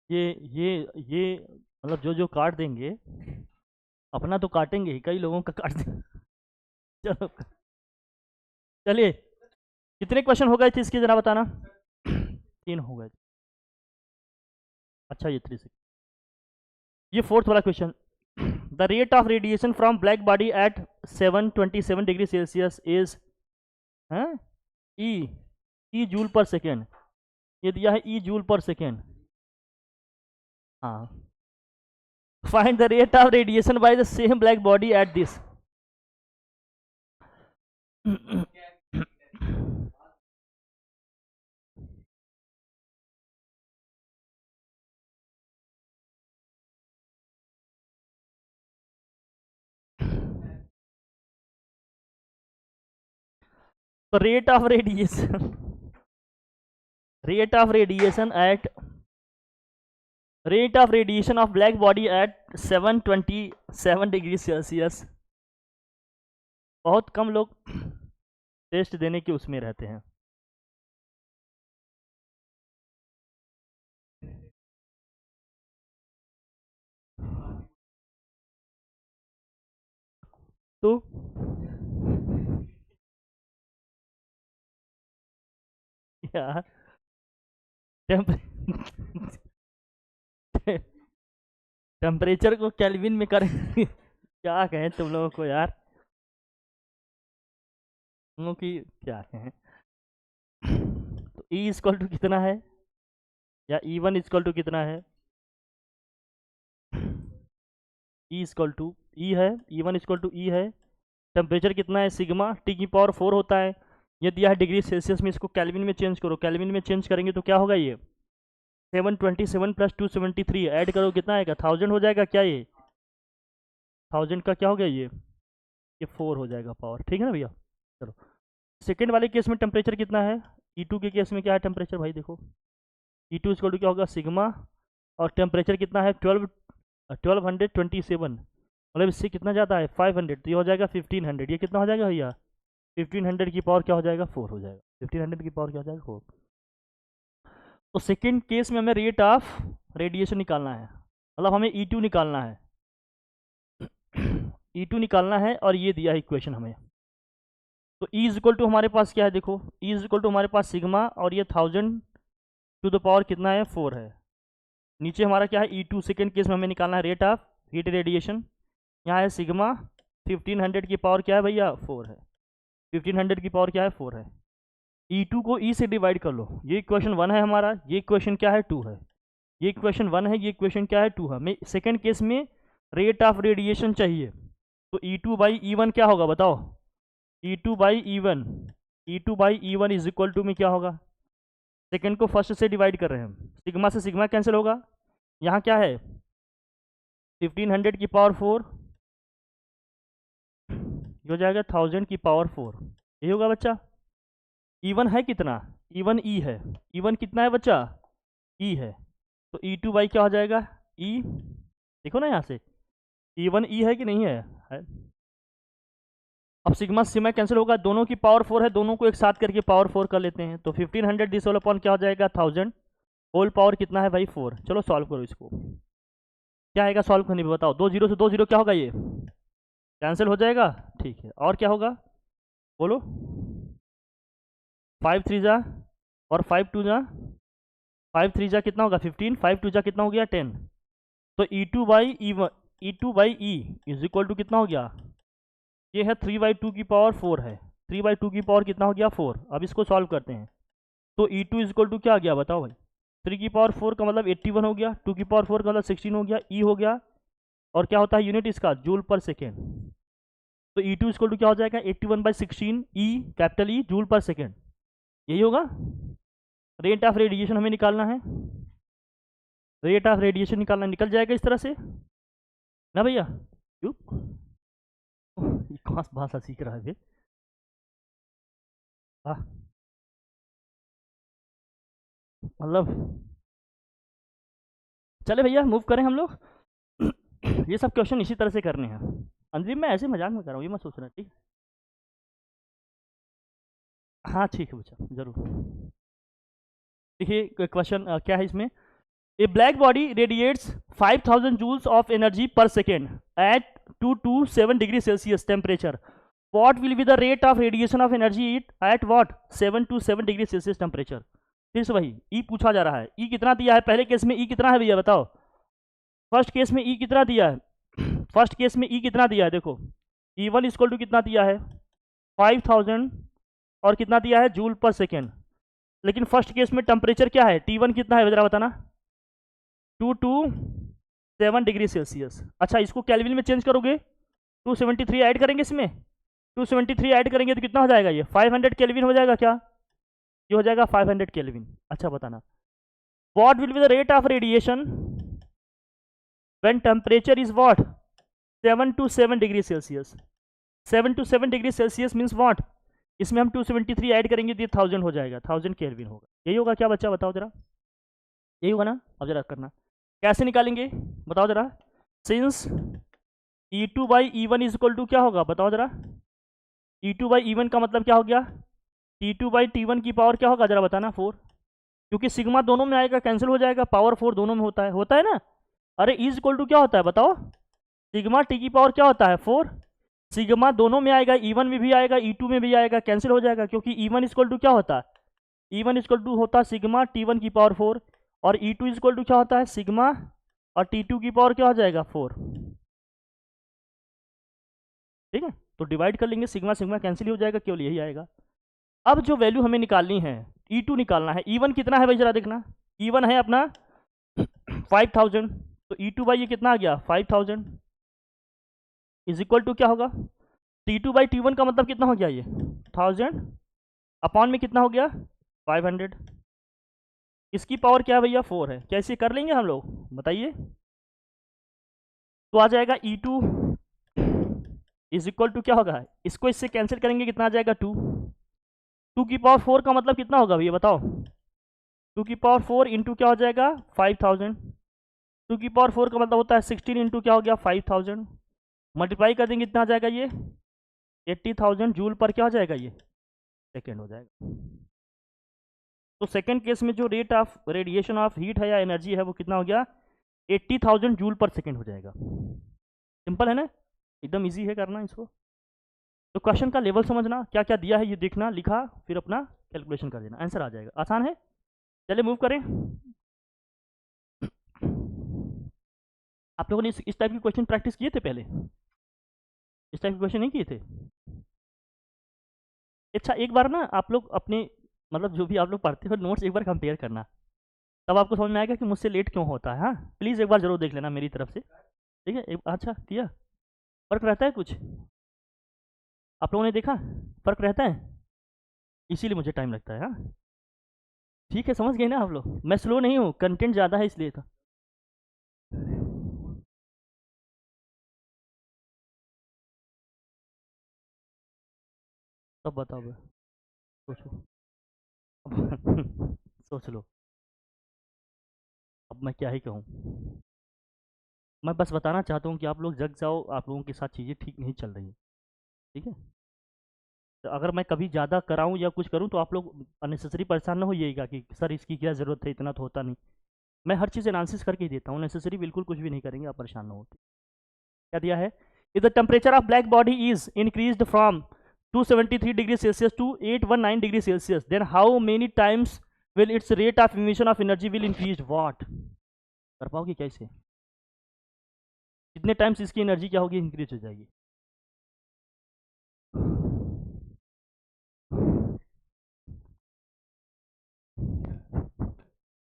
ये मतलब जो जो काट देंगे, अपना तो काटेंगे ही, कई लोगों का काट देंगे। चलो, चलिए, कितने क्वेश्चन हो गए थे इसके, जरा बताना। 3 हो गए। अच्छा, ये 3 से, ये फोर्थ वाला question. The rate of radiation from black body at 727 degree Celsius is, हैं, E E joule per second. ये दिया है ई जूल पर सेकेंड। हाँ, find the rate of radiation by the same black body at this. तो rate of radiation, rate of radiation at rate of radiation of black body at 727 degree Celsius. बहुत कम लोग test देने के उसमें रहते हैं। तो यार, टेम्परेचर को केल्विन में करें। क्या कहें तुम लोगों को यार, तुम लोगों की क्या कहें। तो ई इक्वल टू कितना है, या ई वन इक्वल टू कितना है, ई इक्वल टू ई है, ई वन इक्वल टू ई है। टेम्परेचर कितना है, सिग्मा टी की पावर 4 होता है। ये दिया है डिग्री सेल्सियस में, इसको केल्विन में चेंज करो। केल्विन में चेंज करेंगे तो क्या होगा, ये 727 प्लस 273 ऐड करो, कितना आएगा, 1000 हो जाएगा क्या, ये 1000 का क्या हो गया, ये 4 हो जाएगा पावर। ठीक है ना भैया। चलो, सेकेंड वाले केस में टेम्परेचर कितना है, ई टू के केस में क्या है टेम्परेचर भाई, देखो ई टू इक्वल टू क्या होगा, सिग्मा, और टेम्परेचर कितना है 1227, मतलब इससे कितना ज़्यादा है 500, तो ये हो जाएगा 1500। ये कितना हो जाएगा भैया, 1500 की पावर क्या हो जाएगा, 4 हो जाएगा। 1500 की पावर क्या हो जाएगा, 4। तो सेकेंड केस में हमें रेट ऑफ रेडिएशन निकालना है, मतलब हमें ई टू निकालना है। ई टू निकालना है, और ये दिया है इक्वेशन हमें। तो ई इज इक्वल टू हमारे पास क्या है, देखो ई इज इक्वल टू हमारे पास सिग्मा, और ये 1000 टू द पावर कितना है, 4 है। नीचे हमारा क्या है, ई टू, सेकेंड केस में हमें निकालना है रेट ऑफ हीट रेडिएशन। यहाँ है सिग्मा, 1500 की पावर क्या है भैया, 4 है। 1500 की पावर क्या है, 4 है। ई टू को ई से डिवाइड कर लो, ये इक्वेशन 1 है हमारा, ये इक्वेशन क्या है, 2 है। ये इक्वेशन 1 है, ये इक्वेशन क्या है, 2 है। हमें सेकेंड केस में रेट ऑफ रेडिएशन चाहिए, तो E two by E one क्या होगा बताओ, E two by E one, E two by E one is equal to में क्या होगा, सेकेंड को फर्स्ट से डिवाइड कर रहे हैं, सिग्मा से सिग्मा कैंसिल होगा। यहाँ क्या है, 1500 की पावर 4, ये हो जाएगा 1000 की पावर 4, यही होगा बच्चा। ई1 है कितना, ई1 ई है, ई1 कितना है बच्चा, ई है। तो ई टू बाई क्या हो जाएगा, ई, देखो ना यहाँ से, ई1 ई है कि नहीं है। अब सिग्मा सिग्मा कैंसिल होगा, दोनों की पावर 4 है, दोनों को एक साथ करके पावर 4 कर लेते हैं। तो 1500 डिस अपॉन क्या हो जाएगा, 1000 होल पावर कितना है भाई, 4। चलो सॉल्व करो इसको, क्या आएगा सॉल्व करने में, बताओ। 2 जीरो से 2 जीरो क्या होगा, ये कैंसिल हो जाएगा। ठीक है, और क्या होगा बोलो, 5 3 जा, और 5 2 जा, 5 3 जा कितना होगा 15, 5 2 जा कितना हो गया 10। तो E two by E one, E two by E is equal to कितना हो गया, ये है 3/2 की पावर 4 है, 3/2 की पावर कितना हो गया 4। अब इसको सॉल्व करते हैं, तो E two is equal to क्या आ गया बताओ भाई, 3 की पावर 4 का मतलब 81 हो गया, 2 की पावर 4 का मतलब 16 हो गया, ई हो गया, और क्या होता है यूनिट इसका, जूल पर सेकेंड। तो ई टू इक्वल टू क्या हो जाएगा, 81/16 E, capital E, joule per second, यही होगा। रेट ऑफ रेडिएशन हमें निकालना है, रेट ऑफ रेडिएशन निकालना, निकल जाएगा इस तरह से ना भैया। क्यों, ये कौन सा भाषा सीख रहा है फिर, मतलब चले भैया मूव करें हम लोग। ये सब क्वेश्चन इसी तरह से करने हैं। अंजलि मैं ऐसे मजाक में कर रहा हूँ, ये मत सोचना, ठीक। हाँ ठीक है बच्चा, जरूर। देखिए क्वेश्चन क्या है इसमें, a black body radiates 5000 joules of energy per second at 2 to 7 degree Celsius temperature. What will be the rate of radiation of energy it at what 7 to 7 degree Celsius temperature. फिर से वही ई पूछा जा रहा है. ई कितना दिया है पहले केस में? ई कितना है भैया बताओ. फर्स्ट केस में ई कितना दिया है? फर्स्ट केस में ई कितना दिया है? देखो E1 इक्वल टू कितना दिया है? 5000 और कितना दिया है? Joule per second. लेकिन फर्स्ट केस में टेम्परेचर क्या है? T1 कितना है जरा बताना. 2 to 7 डिग्री सेल्सियस. अच्छा इसको केल्विन में चेंज करोगे 273 ऐड करेंगे इसमें. 273 ऐड करेंगे तो कितना हो जाएगा? ये 500 केल्विन हो जाएगा क्या? ये हो जाएगा 500 केल्विन. अच्छा बताना what will be the rate of radiation when temperature is what 7 to 7 degree Celsius. 7 to 7 degree Celsius means what? इसमें हम 273 ऐड करेंगे तो ये 1000 हो जाएगा. 1000 केल्विन होगा. यही होगा क्या बच्चा? बताओ जरा. यही होगा ना? अब जरा करना कैसे निकालेंगे बताओ जरा. Since E2 by E1 is equal to क्या होगा बताओ जरा. E2 बाई E1 का मतलब क्या हो गया? T2 बाई T1 की पावर क्या होगा जरा बताना. 4. क्योंकि सिग्मा दोनों में आएगा कैंसिल हो जाएगा. पावर 4 दोनों में होता है ना. अरे इज इक्वल टू क्या होता है बताओ. सिग्मा टी की पावर क्या होता है? 4. सिग्मा दोनों में आएगा. E1 में भी आएगा E2 में भी आएगा. कैंसिल हो जाएगा क्योंकि E1 इक्वल टू क्या होता है? E1 इक्वल टू होता है सिग्मा T1 की पावर 4 और E2 इक्वल टू क्या होता है? सिग्मा और T2 की पावर क्या हो जाएगा? 4. ठीक है तो डिवाइड कर लेंगे. सिग्मा सिग्मा कैंसिल हो जाएगा. केवल यही आएगा. अब जो वैल्यू हमें निकालनी है E2 निकालना है. E1 कितना है भाई जरा देखना. E1 है अपना 5000 तो E2 बाई ये कितना आ गया? 5000 इज इक्वल टू क्या होगा? T2 बाई T1 का मतलब कितना हो गया? ये 1000 अपॉन में कितना हो गया? 500. इसकी पावर क्या भैया? 4 है. कैसे कर लेंगे हम लोग बताइए. तो आ जाएगा E2 इज इक्वल टू क्या होगा? इसको इससे कैंसिल करेंगे कितना आ जाएगा? 2 की पावर 4 का मतलब कितना होगा भैया बताओ. 2 की पावर 4 इंटू क्या हो जाएगा? 5000. 2 की पावर 4 का मतलब होता है 16 इंटू क्या हो गया? 5000. मल्टीप्लाई कर देंगे कितना आ जाएगा? ये 80,000 जूल पर क्या हो जाएगा? ये सेकेंड हो जाएगा. तो सेकेंड केस में जो rate of radiation of heat है या एनर्जी है वो कितना हो गया? 80,000 जूल पर सेकेंड हो जाएगा. सिंपल है ना. एकदम इजी है करना इसको. तो क्वेश्चन का लेवल समझना क्या क्या दिया है ये देखना लिखा फिर अपना कैलकुलेशन कर देना. आंसर आ जाएगा. आसान है. चलिए मूव करें. आप लोगों ने इस टाइप की क्वेश्चन प्रैक्टिस किए थे पहले? इस टाइप के क्वेश्चन नहीं किए थे? अच्छा एक बार ना आप लोग अपने मतलब जो भी आप लोग पढ़ते हो नोट्स एक बार कंपेयर करना. तब आपको समझ में आएगा कि मुझसे लेट क्यों होता है. हाँ प्लीज़ एक बार जरूर देख लेना मेरी तरफ से. ठीक है. अच्छा किया. फ़र्क रहता है कुछ? आप लोगों ने देखा फ़र्क रहता है. इसीलिए मुझे टाइम लगता है. हाँ ठीक है समझ गए ना आप लोग. मैं स्लो नहीं हूँ. कंटेंट ज़्यादा है इसलिए. तो तब बताओ बे. सोचो. सोच लो. अब मैं क्या ही कहूँ. मैं बस बताना चाहता हूँ कि आप लोग जग जाओ. आप लोगों के साथ चीज़ें ठीक नहीं चल रही हैं. ठीक है. तो अगर मैं कभी ज़्यादा कराऊँ या कुछ करूँ तो आप लोग अननेसेसरी परेशान ना होइएगा कि सर इसकी क्या ज़रूरत है. इतना तो होता नहीं. मैं हर चीज़ एनालिसिस करके ही देता हूँ. नेसेसरी बिल्कुल कुछ भी नहीं करेंगे. आप परेशान ना हो. क्या दिया है? If the temperature of black body is increased from 273 degree Celsius to 819 degree Celsius then how many times will its rate of emission of energy will increase. What कर पाओगे कैसे? कितने टाइम्स इसकी एनर्जी क्या होगी? इंक्रीज हो जाएगी.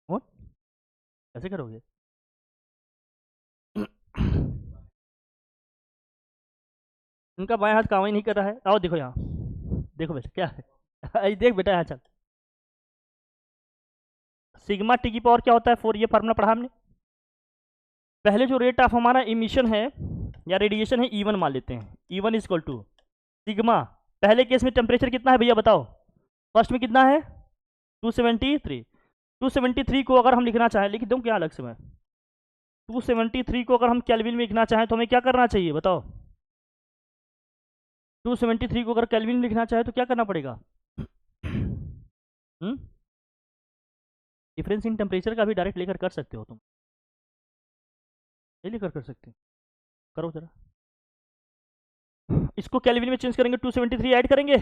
और कैसे करोगे? उनका बाएं हाथ काम ही नहीं कर रहा है. आओ देखो यहाँ. देखो बेटा क्या है. देख बेटा यहाँ चल. सिग्मा टी की पावर क्या होता है? 4. ये फार्मूला पढ़ा हमने. पहले जो रेट ऑफ हमारा इमिशन है या रेडिएशन है E1 मान लेते हैं. E1 equal to sigma. पहले केस में टेम्परेचर कितना है भैया बताओ. फर्स्ट में कितना है? 273. 273 को अगर हम लिखना चाहें लिख दूँ क्या अलग से मैं. 273 को अगर हम केल्विन में लिखना चाहें तो हमें क्या करना चाहिए बताओ. 273 को अगर केल्विन में लिखना चाहे तो क्या करना पड़ेगा? डिफरेंस इन टेम्परेचर का भी डायरेक्ट लेकर कर सकते हो तुम, ये लेकर कर सकते हो, करो जरा। इसको केल्विन में चेंज करेंगे, 273 ऐड करेंगे,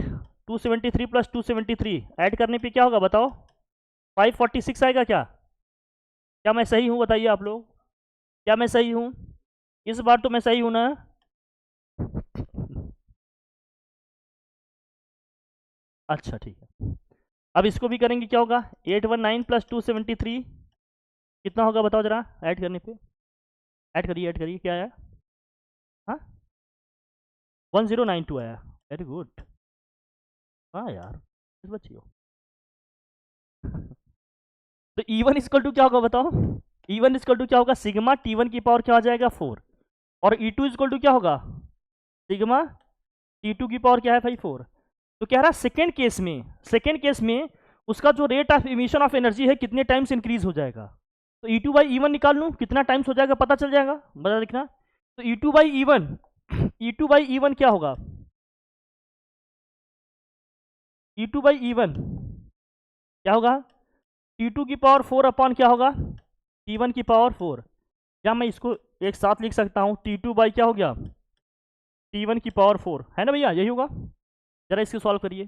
273 प्लस 273 ऐड करने पे क्या होगा बताओ, 546 आएगा क्या? क्या मैं सही हूँ बताइए आप लोग, क्या मैं सही हूँ? इस बार तो मैं सही हूँ ना? अच्छा ठीक है, अब इसको भी करेंगे, क्या होगा 819 प्लस 273 कितना होगा बताओ जरा, ऐड करने पे, ऐड करिए क्या आया? हाँ 1092 आया, वेरी गुड। हाँ यार इस बच्ची हो। तो E1 इक्वल टू क्या होगा बताओ, E1 इक्वल टू क्या होगा, सिग्मा T1 की पावर क्या आ जाएगा 4, और E2 इक्वल टू क्या होगा, सिग्मा T2 की पावर क्या है भाई 4। तो कह रहा है सेकेंड केस में उसका जो rate of emission of energy है कितने टाइम्स इंक्रीज हो जाएगा। तो E2/E1 निकाल लूँ कितना टाइम्स हो जाएगा, पता चल जाएगा, बता लिखना। तो E2/E1 क्या होगा, E2/E1 क्या होगा, T2 की पावर 4 अपॉन क्या होगा, T1 की पावर 4, या मैं इसको एक साथ लिख सकता हूँ, T2 बाई क्या हो गया, T1 की पावर 4, है ना भैया, यही होगा। जरा इसको सॉल्व करिए,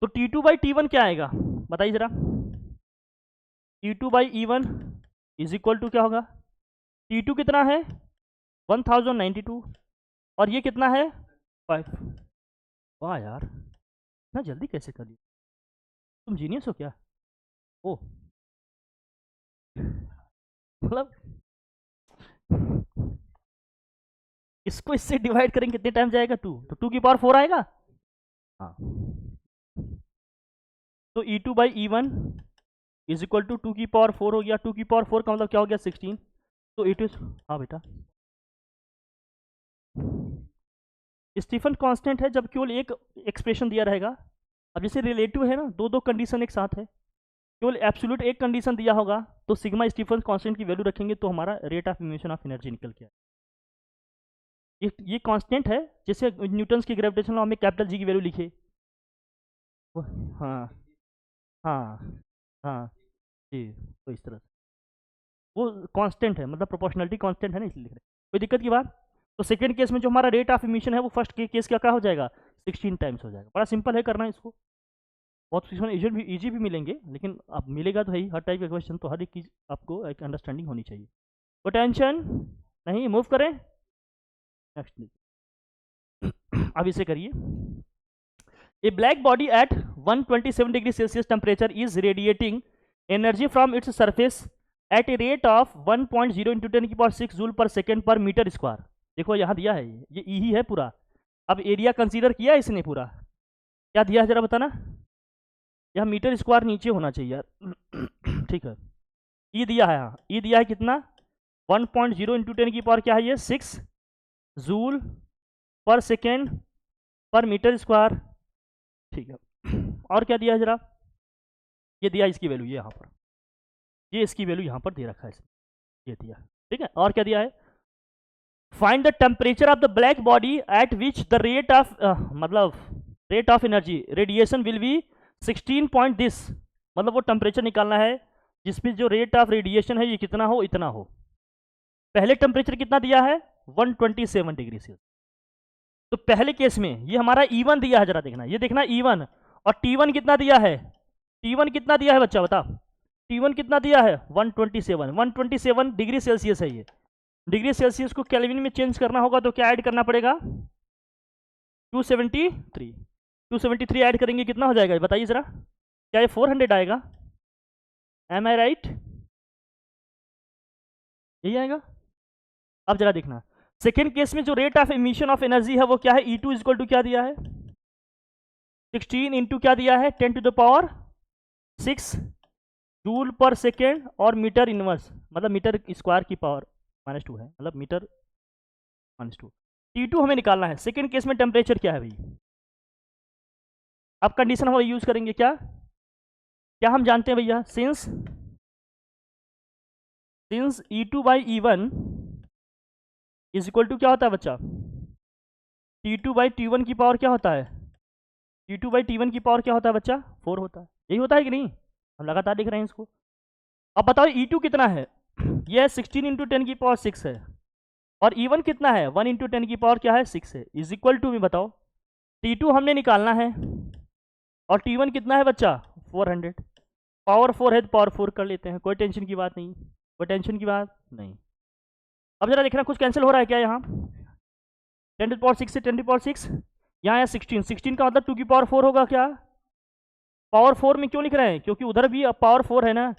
तो T2/T1 क्या आएगा बताइए जरा, T2/E1 इज इक्वल टू क्या होगा, T2 कितना है 1092 और ये कितना है 5। वाह यार इतना जल्दी कैसे कर लिया, तुम जीनियस हो क्या? ओ मतलब इसको इससे डिवाइड करेंगे कितने टाइम जाएगा 2, तो 2 की पावर 4 आएगा। हाँ तो E2/E1 इज इक्वल टू 2 की पावर 4 हो गया, 2 की पावर 4 का मतलब क्या हो गया 16, तो इट इज, हाँ बेटा स्टीफन कांस्टेंट है जब केवल एक एक्सप्रेशन दिया रहेगा। अब जैसे रिलेटिव है ना, दो दो कंडीशन एक साथ है, केवल एब्सोल्यूट एक कंडीशन दिया होगा तो सिग्मा स्टीफन कांस्टेंट की वैल्यू रखेंगे तो हमारा rate of emission of energy निकल के आए। ये कांस्टेंट है, जैसे न्यूटन्स की ग्रेविटेशन लॉ में कैपिटल जी की वैल्यू लिखे। हाँ हाँ हाँ जी, तो इस तरह से वो कांस्टेंट है, मतलब प्रोपोर्शनलिटी कांस्टेंट है ना, इसलिए लिख रहे हैं, कोई दिक्कत की बात। तो सेकंड केस में जो हमारा रेट ऑफ इमिशन है वो फर्स्ट केस का क्या हो जाएगा 16 टाइम्स हो जाएगा। बड़ा सिंपल है करना इसको, बहुत क्वेश्चन इजी भी मिलेंगे, लेकिन अब मिलेगा तो है हर टाइप का क्वेश्चन, तो हर एक चीज़ आपको एक अंडरस्टैंडिंग होनी चाहिए। तो टेंशन नहीं, मूव करें नेक्स्ट। अब इसे करिए, a black body at 127 degree Celsius temperature is radiating energy from its surface at a rate of 1.0 into 10⁶ joule per second per metre square. देखो यहाँ दिया है, ये ई ही है पूरा। अब एरिया कंसीडर किया इसने पूरा, क्या दिया है जरा बताना, यहाँ मीटर स्क्वायर नीचे होना चाहिए यार ठीक है, ई दिया है, हाँ ई दिया है कितना 1.0 इंटू 10 की पावर क्या है ये 6 joule per second per metre square, ठीक है। और क्या दिया है जरा, ये दिया इसकी वैल्यू, ये यहाँ पर, ये इसकी वैल्यू यहाँ पर दे रखा है इसने, ये दिया, ठीक है। और क्या दिया है, find the temperature of the black body at which the rate of मतलब rate of energy radiation will be 16 point this, मतलब वो टेम्परेचर निकालना है जिसमें जो रेट ऑफ रेडिएशन है ये कितना हो, इतना हो। पहले टेम्परेचर कितना दिया है 127 डिग्री सेल्सियस। तो पहले केस में ये हमारा E1 दिया है, जरा देखना, ये देखना E1, और T1 कितना दिया है, T1 कितना दिया है बच्चा बता, T1 कितना दिया है 127 डिग्री सेल्सियस है ये। डिग्री सेल्सियस को केल्विन में चेंज करना होगा तो क्या ऐड करना पड़ेगा 273 ऐड करेंगे कितना हो जाएगा बताइए जरा, क्या ये 400 आएगा, एम आई राइट, यही आएगा। अब जरा देखना सेकेंड केस में जो rate of emission of energy है वो क्या है, E2 इक्वल टू क्या दिया है 16 इंटू क्या दिया है 10⁶ जूल पर सेकेंड और मीटर इनवर्स, मतलब मीटर स्क्वायर की पावर -2 है, मतलब मीटर -2। T2 हमें निकालना है, सेकेंड केस में टेम्परेचर क्या है भाई। अब कंडीशन हम यूज करेंगे, क्या क्या हम जानते हैं भैया, since E2/E1 is equal to क्या होता है बच्चा, T2/T1 की पावर क्या होता है, T2/T1 की पावर क्या होता है बच्चा 4 होता है, यही होता है कि नहीं, हम लगातार लिख रहे हैं इसको। अब बताओ E2 कितना है, ये 16 इंटू 10 की पावर 6 है, और E1 कितना है, 1 इंटू 10 की पावर क्या है 6 है, इज इक्वल टू में बताओ T2 हमने निकालना है, और T1 कितना है बच्चा 400, पावर 4 है तो पावर 4 कर लेते हैं, कोई टेंशन की बात नहीं, कोई टेंशन की बात नहीं। अब जरा देखना कुछ कैंसिल हो रहा है क्या, यहाँ 10 की पावर 6 से 10 की पावर 6, यहाँ है 16 का मतलब 2 की पावर 4 होगा क्या, पावर 4 में क्यों लिख रहे हैं, क्योंकि उधर भी अब पावर 4 है ना,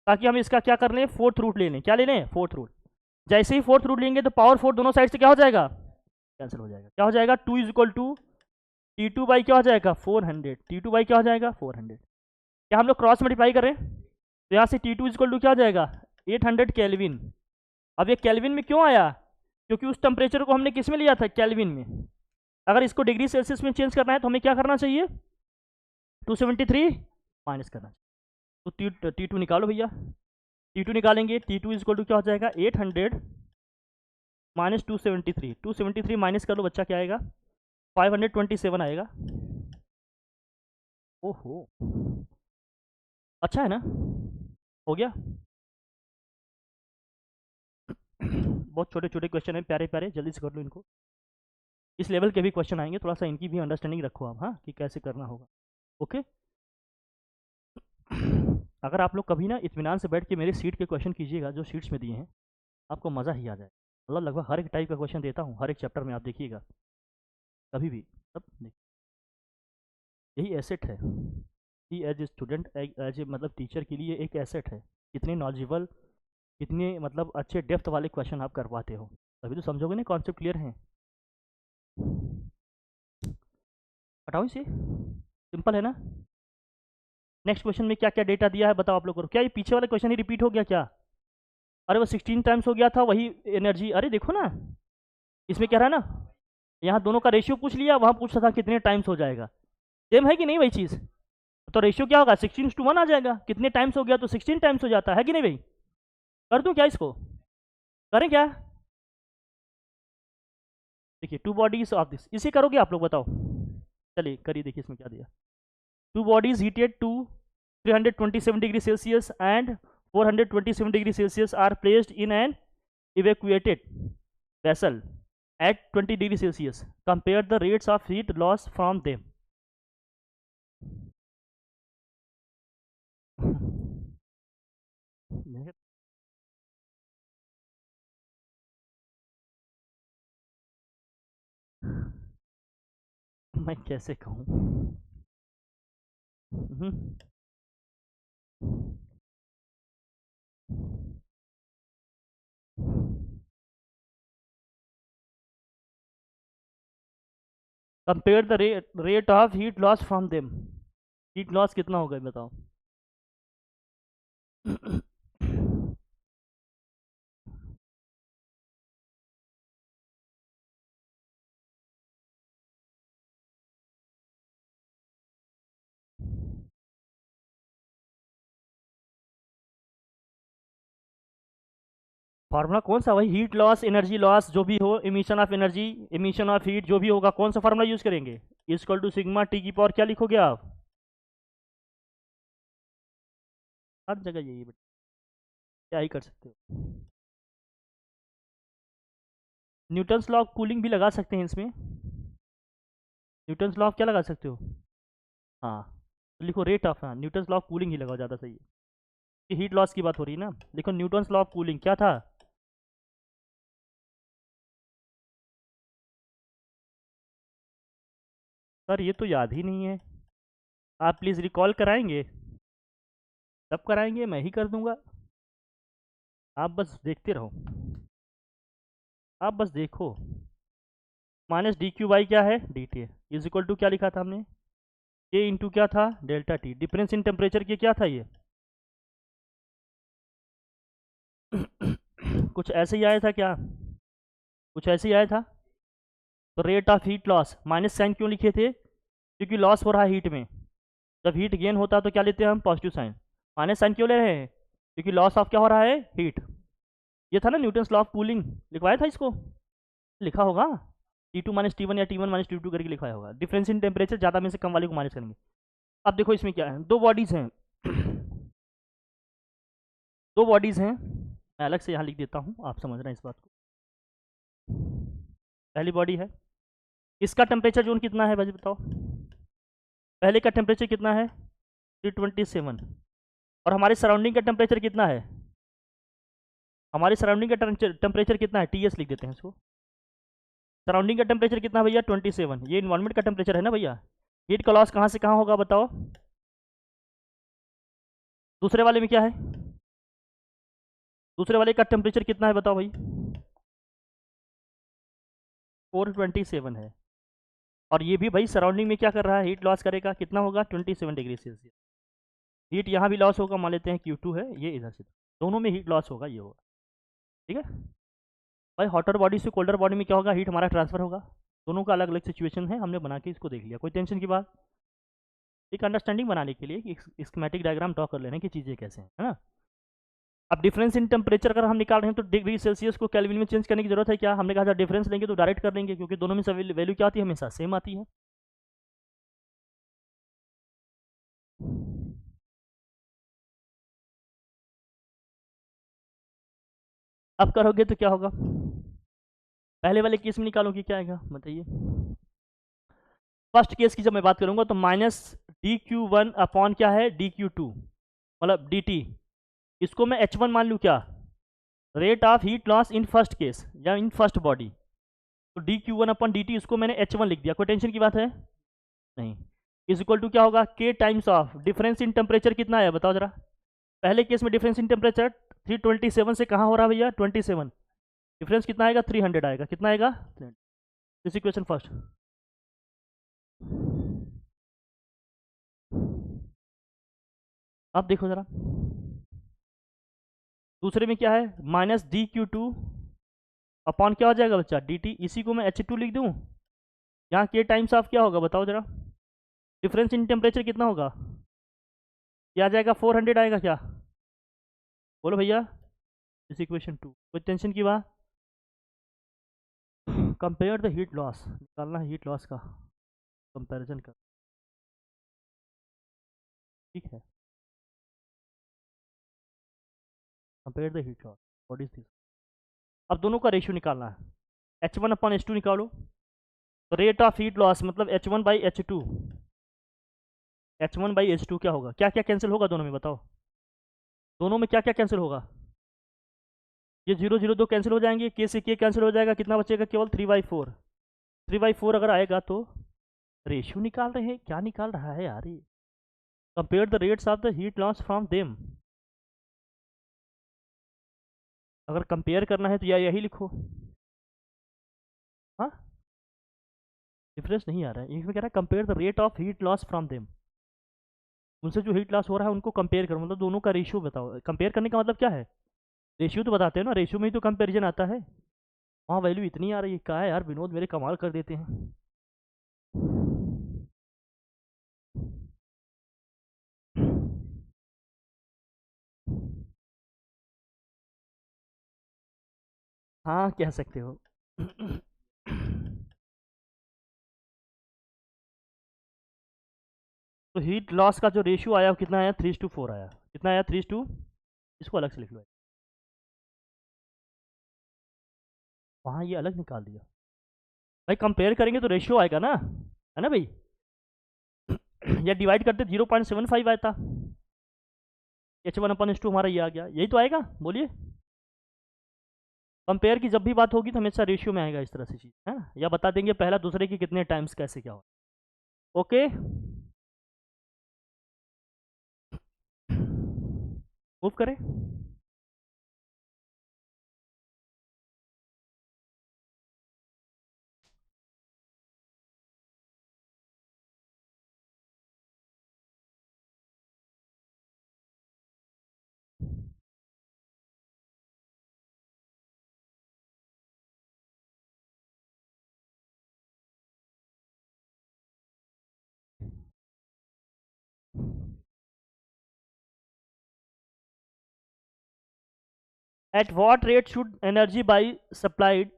ताकि हम इसका क्या कर लें, फोर्थ रूट ले लें, क्या ले लें, फोर्थ रूट। जैसे ही फोर्थ रूट लेंगे तो पावर 4 दोनों साइड से क्या हो जाएगा, कैंसिल हो जाएगा, क्या हो जाएगा, 2 is equal to T2 by क्या हो जाएगा 400, T2 बाई क्या हो जाएगा 400। क्या हम लोग क्रॉस मल्टीप्लाई कर रहे हैं, तो यहाँ से T2 इज इक्वल टू क्या हो जाएगा 800 केल्विन। अब ये केल्विन में क्यों आया, क्योंकि उस टेम्परेचर को हमने किस में लिया था, केल्विन में। अगर इसको डिग्री सेल्सियस में चेंज करना है तो हमें क्या करना चाहिए, 273 माइनस करना चाहिए। तो T2 निकालो भैया, T2 निकालेंगे, T2 इज इक्वल टू क्या हो जाएगा 800 माइनस 273 माइनस कर लो बच्चा, क्या आएगा 527 आएगा। ओहो अच्छा है ना, हो गया। बहुत छोटे छोटे क्वेश्चन हैं, प्यारे प्यारे, जल्दी से कर लो इनको। इस लेवल के भी क्वेश्चन आएंगे, थोड़ा सा इनकी भी अंडरस्टैंडिंग रखो आप, हाँ, कि कैसे करना होगा। ओके, अगर आप लोग कभी ना इत्मीनान से बैठ के मेरे सीट के क्वेश्चन कीजिएगा जो सीट्स में दिए हैं, आपको मज़ा ही आ जाए। मतलब लगभग हर एक टाइप का क्वेश्चन देता हूँ हर एक चैप्टर में, आप देखिएगा कभी भी, तब यही एसेट है कि as a student, as a मतलब टीचर के लिए एक एसेट है, कितने नॉलेजेबल, कितने मतलब अच्छे डेप्थ वाले क्वेश्चन आप कर पाते हो, तभी तो समझोगे ना कॉन्सेप्ट क्लियर हैं। हटाओ इसे, सिंपल है ना। नेक्स्ट क्वेश्चन में क्या क्या डेटा दिया है बताओ आप लोगों को, क्या ये पीछे वाला क्वेश्चन ही रिपीट हो गया क्या, अरे वो 16 टाइम्स हो गया था वही एनर्जी, अरे देखो ना इसमें क्या रहा ना, यहाँ दोनों का रेशियो पूछ लिया, वहाँ पूछ रहा था कितने टाइम्स हो जाएगा, सेम है कि नहीं वही चीज़, तो रेशियो क्या होगा 16:1 आ जाएगा, कितने टाइम्स हो गया तो 16 टाइम्स हो जाता है कि नहीं भाई। कर दूं क्या इसको, करें क्या, देखिए 2 बॉडीज ऑफ दिस, इसे करोगे आप लोग बताओ, चलिए करिए, देखिए इसमें क्या दिया, 2 bodies heated to 327 degree Celsius and 427 degree Celsius are placed in an evacuated vessel at 20 degree Celsius. Compare the rates of heat loss from them. मैं कैसे कहूँ, compare the rate of heat loss from them, heat loss कितना होगा बताओ। Formula कौन सा, वही heat loss, energy loss जो भी हो, emission of energy, emission of heat जो भी होगा, कौन सा फार्मूला यूज करेंगे, इक्वल टू सिग्मा टी की पावर क्या लिखोगे आप, हर जगह यही बेटा, क्या ही कर सकते हो। न्यूटन्स लॉ ऑफ कूलिंग भी लगा सकते हैं इसमें, न्यूटन्स लॉ ऑफ क्या लगा सकते हो, हाँ तो लिखो रेट ऑफ, हाँ न्यूटन्स लॉ ऑफ कूलिंग ही लगाओ, ज़्यादा सही है, कि हीट लॉस की बात हो रही है ना, लिखो न्यूटन्स लॉ ऑफ कूलिंग क्या था, सर ये तो याद ही नहीं है, आप प्लीज़ रिकॉल कराएंगे, तब कराएंगे, मैं ही कर दूंगा, आप बस देखते रहो, आप बस देखो। माइनस डी क्यू बाई क्या है D T, is equal to क्या लिखा था हमने, के इंटू क्या था delta T, difference in temperature की क्या था ये कुछ ऐसे ही आया था क्या, कुछ ऐसे ही आया था, तो rate of heat loss minus sign क्यों लिखे थे, क्योंकि लॉस हो रहा है हीट में, जब हीट गेन होता है तो क्या लेते हैं हम पॉजिटिव साइन, माइनस साइन क्यों ले रहे हैं, क्योंकि लॉस ऑफ क्या हो रहा है हीट, ये था ना न्यूटन्स लॉ ऑफ कूलिंग, लिखवाया था इसको, लिखा होगा T2 माइनस T1 या T1 माइनस T2 करके लिखवाया होगा, डिफरेंस इन टेम्परेचर ज़्यादा में से कम वाले को माइनस करेंगे। अब देखो इसमें क्या है, दो बॉडीज़ हैं दो बॉडीज़ हैं, मैं अलग से यहाँ लिख देता हूँ, आप समझ रहे हैं इस बात को। पहली बॉडी है, इसका टेम्परेचर जोन कितना है भाई बताओ? पहले का टेम्परेचर कितना है? 327। और हमारे सराउंडिंग का टेम्परेचर कितना है? हमारे सराउंडिंग का टेम्परेचर कितना है? TS लिख देते हैं इसको। सराउंडिंग का टेम्परेचर कितना भैया? 27। ये इन्वायरमेंट का टेम्परेचर है ना भैया। हीट का लॉस कहाँ से कहाँ होगा बताओ? दूसरे वाले में क्या है? दूसरे वाले का टेम्परेचर कितना है बताओ भाई? 427 है। और ये भी भाई सराउंडिंग में क्या कर रहा है? हीट लॉस करेगा, कितना होगा? 27 डिग्री सेल्सियस। हीट यहाँ भी लॉस होगा, मान लेते हैं Q2 है, ये इधर से, दोनों में हीट लॉस होगा, ये होगा, ठीक है भाई। हॉटर बॉडी से कोल्डर बॉडी में क्या होगा? हीट हमारा ट्रांसफर होगा। दोनों का अलग अलग सिचुएशन है, हमने बना के इसको देख लिया, कोई टेंशन की बात। एक अंडरस्टैंडिंग बनाने के लिए एक स्कीमेटिक डायग्राम ड्रॉ कर लेने की चीज़ें कैसे हैं, है ना। अब डिफरेंस इन टेम्परेचर अगर हम निकाल रहे हैं तो डिग्री सेल्सियस को केल्विन में चेंज करने की जरूरत है क्या? हमने कहा था डिफरेंस लेंगे तो डायरेक्ट कर लेंगे, क्योंकि दोनों में से वैल्यू क्या आती है? हमेशा सेम आती है। अब करोगे तो क्या होगा? पहले वाले केस में निकालोगे, क्या आएगा बताइए? फर्स्ट केस की जब मैं बात करूंगा तो माइनस dQ1 अपॉन क्या है? dQ2 मतलब dt। इसको मैं H1 मान लूँ क्या? Rate of heat loss in first case या इन फर्स्ट बॉडी। तो dQ1 अपॉन dt, इसको मैंने H1 लिख दिया, कोई टेंशन की बात है नहीं। इज इक्वल टू क्या होगा? K times of difference in temperature कितना है बताओ जरा? पहले केस में डिफरेंस इन टेम्परेचर 327 से कहाँ हो रहा है भैया? 27। डिफरेंस कितना आएगा? 300 आएगा। कितना आएगा? This equation first. अब देखो जरा, दूसरे में क्या है? माइनस dQ2 अपॉन क्या हो जाएगा बच्चा? dt। इसी को मैं H2 लिख दूँ। यहाँ K टाइम्स ऑफ क्या होगा बताओ जरा? डिफरेंस इन टेम्परेचर कितना होगा? क्या आ जाएगा? 400 आएगा क्या? बोलो भैया। इस इक्वेशन 2, कोई टेंशन की बात? कंपेयर द हीट लॉस, निकालना है हीट लॉस का कंपैरिजन कर, ठीक है। Compare the heat loss, what is this? अब दोनों का रेशियो निकालना है। H1 अपॉन H2 निकालो। तो रेट ऑफ हीट लॉस मतलब H1 by H2। H1 by H2 क्या होगा? क्या क्या कैंसिल होगा दोनों में बताओ? दोनों में क्या क्या कैंसिल होगा? ये 0 0 2 कैंसिल हो जाएंगे, K से K कैंसिल हो जाएगा, कितना बचेगा? केवल 3/4। 3/4 अगर आएगा तो रेशियो निकाल रहे हैं, क्या निकाल रहा है यार ये? Compare the rates of the heat loss from them. अगर कंपेयर करना है तो या यही लिखो। हाँ, डिफरेंस नहीं आ रहा है इसमें, कह रहा है compare the rate of heat loss from them. उनसे जो हीट लॉस हो रहा है उनको कंपेयर करो, मतलब दोनों का रेशियो बताओ। कंपेयर करने का मतलब क्या है? रेशियो तो बताते हैं ना, रेशियो में ही तो कंपेरिजन आता है। वहाँ वैल्यू इतनी आ रही है, क्या है यार विनोद, मेरे कमाल कर देते हैं। हाँ कह सकते हो। तो हीट लॉस का जो रेशियो आया वो कितना आया? 3:4 आया। कितना आया? 3:, इसको अलग से लिख लो, वहाँ ये अलग निकाल दिया। भाई कंपेयर करेंगे तो रेशियो आएगा ना, है ना भाई? या डिवाइड करते 0.75 आया था। H1 अपन H2 हमारा ये आ गया, यही तो आएगा, बोलिए। कंपेयर की जब भी बात होगी तो हमेशा रेशियो में आएगा इस तरह से चीज़, है ना? या बता देंगे पहला दूसरे की कितने टाइम्स कैसे क्या हो। ओके, मूव करें। At what rate should energy be supplied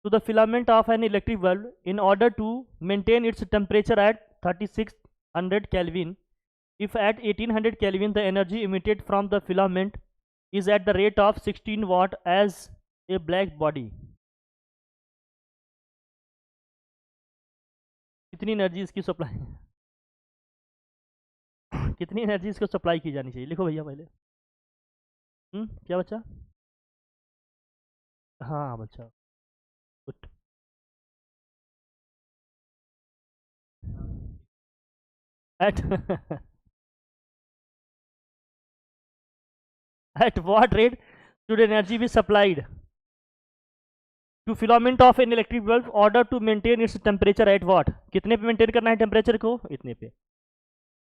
to the filament of an electric bulb in order to maintain its temperature at 3600 Kelvin? If at 1800 Kelvin the energy emitted from the filament is at the rate of 16 watt as a black body. कितनी energy इसकी supply कितनी energy इसको supply की जानी चाहिए, लिखो भैया पहले। क्या बच्चा? हाँ बच्चा, good. At at what rate should energy be supplied to filament of an electric bulb order to maintain its temperature at what? कितने पे मेंटेन करना है टेम्परेचर को? इतने पे।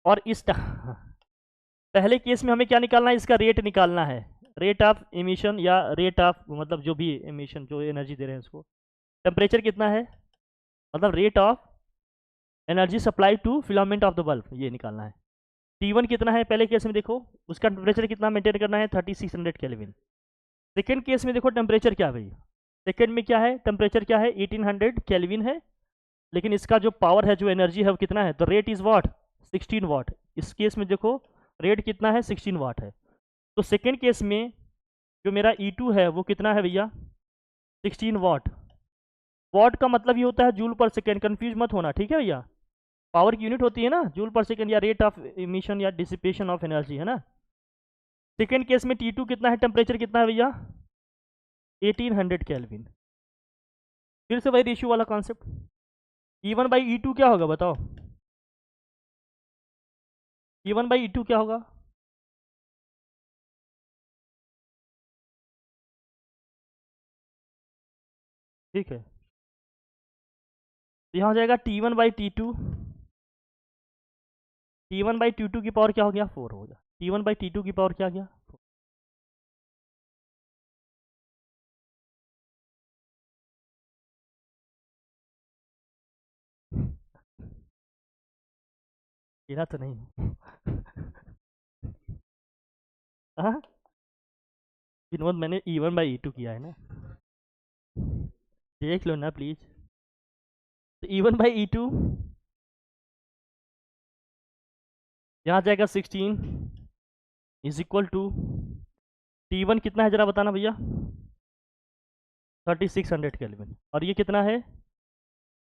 और इस पहले केस में हमें क्या निकालना है? इसका रेट निकालना है, रेट ऑफ इमिशन या रेट ऑफ मतलब जो भी इमिशन जो एनर्जी दे रहे हैं उसको। टेम्परेचर कितना है मतलब rate of energy supply to filament of the bulb, ये निकालना है। T1 कितना है पहले केस में देखो, उसका टेम्परेचर कितना मेंटेन करना है? 3600 केल्विन। सेकेंड केस में देखो टेम्परेचर क्या है भाई, सेकेंड में क्या है टेम्परेचर क्या है? 1800 केल्विन है, लेकिन इसका जो पावर है जो एनर्जी है वो कितना है? तो रेट इज व्हाट? 16 वाट। इस केस में देखो रेट कितना है? 16 वाट है। तो सेकेंड केस में जो मेरा E2 है वो कितना है भैया? 16 वाट। वाट का मतलब ये होता है जूल पर सेकेंड, कंफ्यूज मत होना, ठीक है भैया। पावर की यूनिट होती है ना जूल पर सेकेंड, या रेट ऑफ इमिशन या डिसिपेशन ऑफ एनर्जी, है ना। सेकेंड केस में T2 कितना है? टेम्परेचर कितना है भैया? 1800 केल्विन। फिर से वही रेशियो वाला कॉन्सेप्ट, E1 बाई E2 क्या होगा बताओ? E1 बाई E2 क्या होगा? ठीक है, यहाँ हो जाएगा T1 by T2, T1 by T2 की पावर क्या हो गया? 4 हो गया। T1 बाई T2 की पावर क्या आ गया? गिरा तो नहीं हाँ विनोद, मैंने E1 बाई E2 किया है ना, देख लो ना प्लीज। तो E1 बाई E2 यहाँ जाएगा 16 इज इक्वल टू T1 कितना है जरा बताना भैया? 3600 केल्विन, और ये कितना है?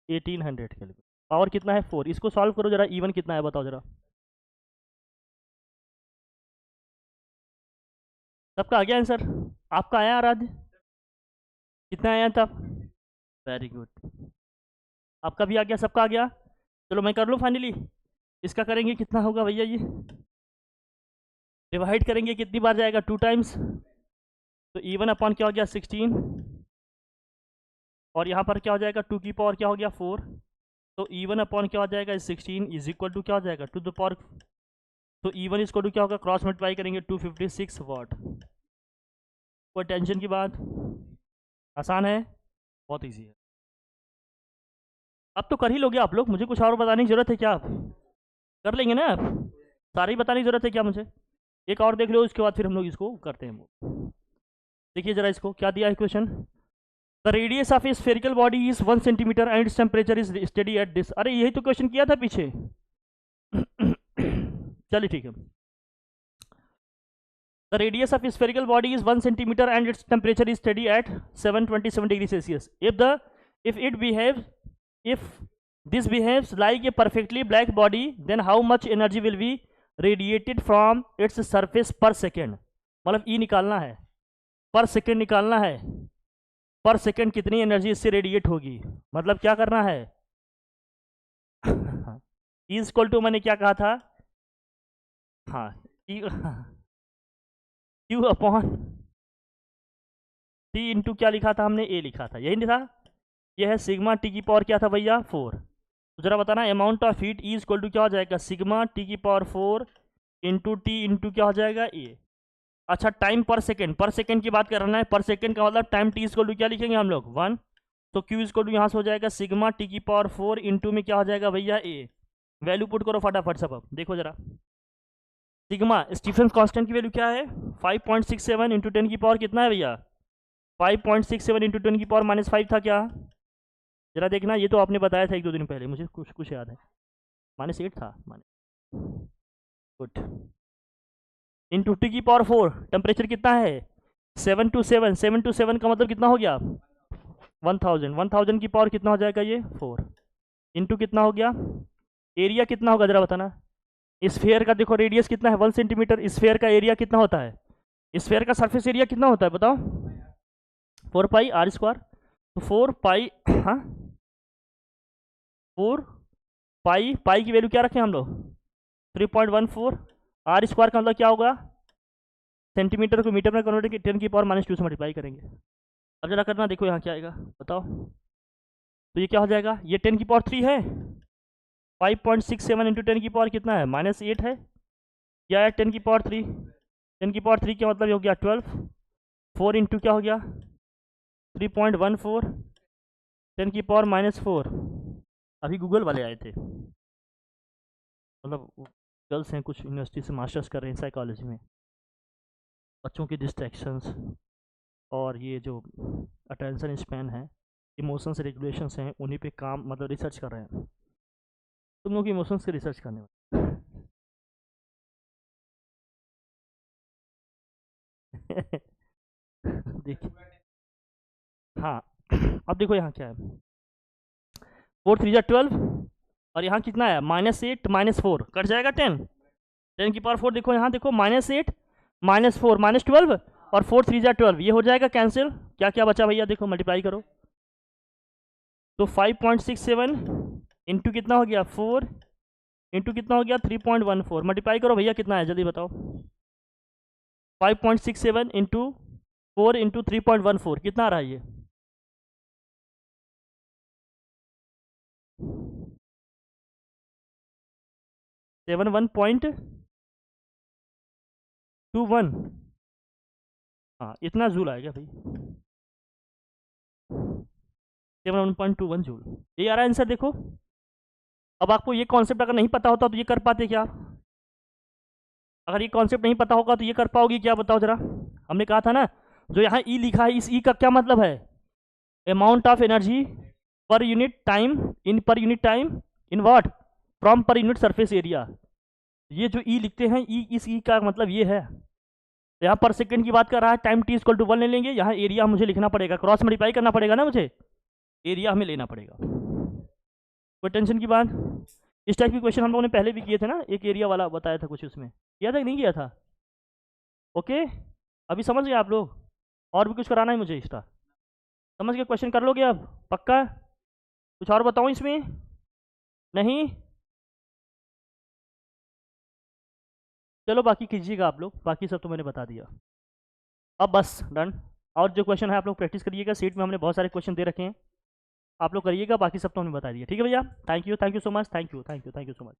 1800 केल्विन। पावर कितना है? 4। इसको सॉल्व करो जरा, E1 कितना है बताओ जरा। सबका आ गया आंसर? आपका आया आराध्य? कितना आया था? वेरी गुड, आपका भी आ गया, सबका आ गया। चलो मैं कर लूँ फाइनली। इसका करेंगे कितना होगा भैया? ये डिवाइड करेंगे कितनी बार जाएगा? 2 टाइम्स। तो E1 अपॉन क्या हो गया? 16, और यहाँ पर क्या हो जाएगा? 2 की पावर क्या हो गया? 4। तो E1 अपॉन क्या हो जाएगा? 16 इज इक्वल टू क्या हो जाएगा? To the power. तो E1 इसको टू क्या होगा? क्रॉस मल्टीप्लाई करेंगे 256 वाट। कोई टेंशन की बात? आसान है, बहुत ईजी है। अब तो कर ही लोगे आप लोग, मुझे कुछ और बताने की जरूरत है क्या? आप कर लेंगे ना आप? सारी बताने की जरूरत है क्या मुझे? एक और देख लो, उसके बाद फिर हम लोग इसको करते हैं। वो देखिए जरा, इसको क्या दिया है question. The radius of A spherical body is 1 centimetre and its temperature is study at this. अरे यही तो क्वेश्चन किया था पीछे चलिए ठीक है। The radius of spherical body is 1 centimetre and its temperature is study eight 727 degree Celsius. If this behaves like a perfectly black body, then how much energy will be radiated from its surface per second? मतलब E निकालना है, पर second निकालना है, पर second कितनी energy इससे radiate होगी, मतलब क्या करना है E इक्वल टू मैंने क्या कहा था? हाँ, Q अपॉन T इंटू क्या लिखा था हमने? A लिखा था, यही नहीं था? ये है सिग्मा टी की पावर क्या था भैया? 4। तो जरा बताना, amount of heat E equal to क्या हो जाएगा? सिग्मा टी की पावर 4 इंटू टी इंटू क्या हो जाएगा? ए। अच्छा, टाइम पर सेकेंड, पर सेकेंड की बात करना है। पर सेकेंड का मतलब टाइम टी इक्वल टू क्या लिखेंगे हम लोग? 1। तो क्यू इक्वल टू यहाँ से हो जाएगा सिग्मा टी की पावर 4 इंटू में क्या हो जाएगा भैया? ए। वैल्यू पुट करो फटाफट सब। अब देखो जरा, सिग्मा स्टीफन कांस्टेंट की वैल्यू क्या है? 5.67 इंटू 10 की पावर कितना है भैया? 5.67 इंटू 10 की पावर -5 था क्या? जरा देखना, ये तो आपने बताया था 1-2 दिन पहले, मुझे कुछ कुछ याद है। -8 था। गुड। इंटू टी की पावर 4, टेम्परेचर कितना है 727, 727 का मतलब कितना हो गया 1000, 1000 की पावर कितना हो जाएगा ये 4, इंटू कितना हो गया, एरिया कितना होगा जरा बताना। स्फेयर का देखो रेडियस कितना है 1 सेंटीमीटर, स्फेयर का एरिया कितना होता है, स्फेयर का सरफेस एरिया कितना होता है बताओ 4 पाई आर स्क्वायर, तो 4 पाई हाँ 4 पाई, पाई की वैल्यू क्या रखें हम लोग 3.14, आर स्क्वायर का मतलब क्या होगा सेंटीमीटर को मीटर में कन्वर्ट करके 10 की पावर -2 से मल्टीप्लाई करेंगे। अब जरा करना देखो यहाँ क्या आएगा बताओ, तो ये क्या हो जाएगा, ये 10 की पावर 3 है, 5.67 इंटू 10 की पावर कितना है -8 है, क्या है 10 की पावर 3, 10 की पावर 3 का मतलब ये हो गया 12, 4 इंटू क्या हो गया 3.14, 10 की पावर -4। अभी गूगल वाले आए थे, मतलब गर्ल्स हैं कुछ यूनिवर्सिटी से मास्टर्स कर रहे हैं साइकोलॉजी में, बच्चों की डिस्ट्रैक्शंस और ये जो अटेंशन स्पैन है, इमोशंस रेगुलेशंस हैं, उन्हीं पे काम मतलब रिसर्च कर रहे हैं। तुम लोग इमोशंस की रिसर्च करने वाले देखिए हाँ अब देखो यहाँ क्या है 4 3 जा 12 और यहाँ कितना है -8 -4 कट जाएगा 10, 10 की पावर 4 देखो यहाँ देखो -8 -4 -12 और 4 3 जा 12, ये हो जाएगा कैंसिल, क्या क्या बचा भैया देखो मल्टीप्लाई करो, तो 5.67 इंटू कितना हो गया 4 इंटू कितना हो गया 3.14, मल्टीप्लाई करो भैया कितना है जल्दी बताओ, 5.67 इंटू 4 इंटू 3.14 कितना आ रहा है ये 71.21, हाँ इतना जूल आएगा भाई 71.21 जूल, ये आ रहा है आंसर देखो। अब आपको ये कॉन्सेप्ट अगर नहीं पता होता तो ये कर पाते क्या, अगर ये कॉन्सेप्ट नहीं पता होगा तो ये कर पाओगे क्या बताओ जरा। हमने कहा था ना जो यहाँ ई लिखा है इस ई का क्या मतलब है amount of energy per unit time in per unit time in what from per unit surface area, ये जो ई लिखते हैं ई इस ई का मतलब ये है, यहाँ पर सेकंड की बात कर रहा है, टाइम टी इक्वल टू 1 ले लेंगे, यहाँ एरिया मुझे लिखना पड़ेगा, क्रॉस मल्टीप्लाई करना पड़ेगा ना मुझे, एरिया हमें लेना पड़ेगा। कोई टेंशन की बात, इस टाइप के क्वेश्चन हम लोगों ने पहले भी किए थे ना, एक एरिया वाला बताया था कुछ उसमें, किया था कि नहीं किया था। ओके अभी समझ गए आप लोग, और भी कुछ कराना है मुझे इसका, समझ के क्वेश्चन कर लोगे अब पक्का, कुछ और बताऊँ इसमें नहीं, चलो बाकी कीजिएगा आप लोग, बाकी सब तो मैंने बता दिया, अब बस डन। और जो क्वेश्चन है आप लोग प्रैक्टिस करिएगा, सीट में हमने बहुत सारे क्वेश्चन दे रखे हैं, आप लोग करिएगा, बाकी सब तो हमने बता दिया, ठीक है भैया, thank you so much, thank you so much.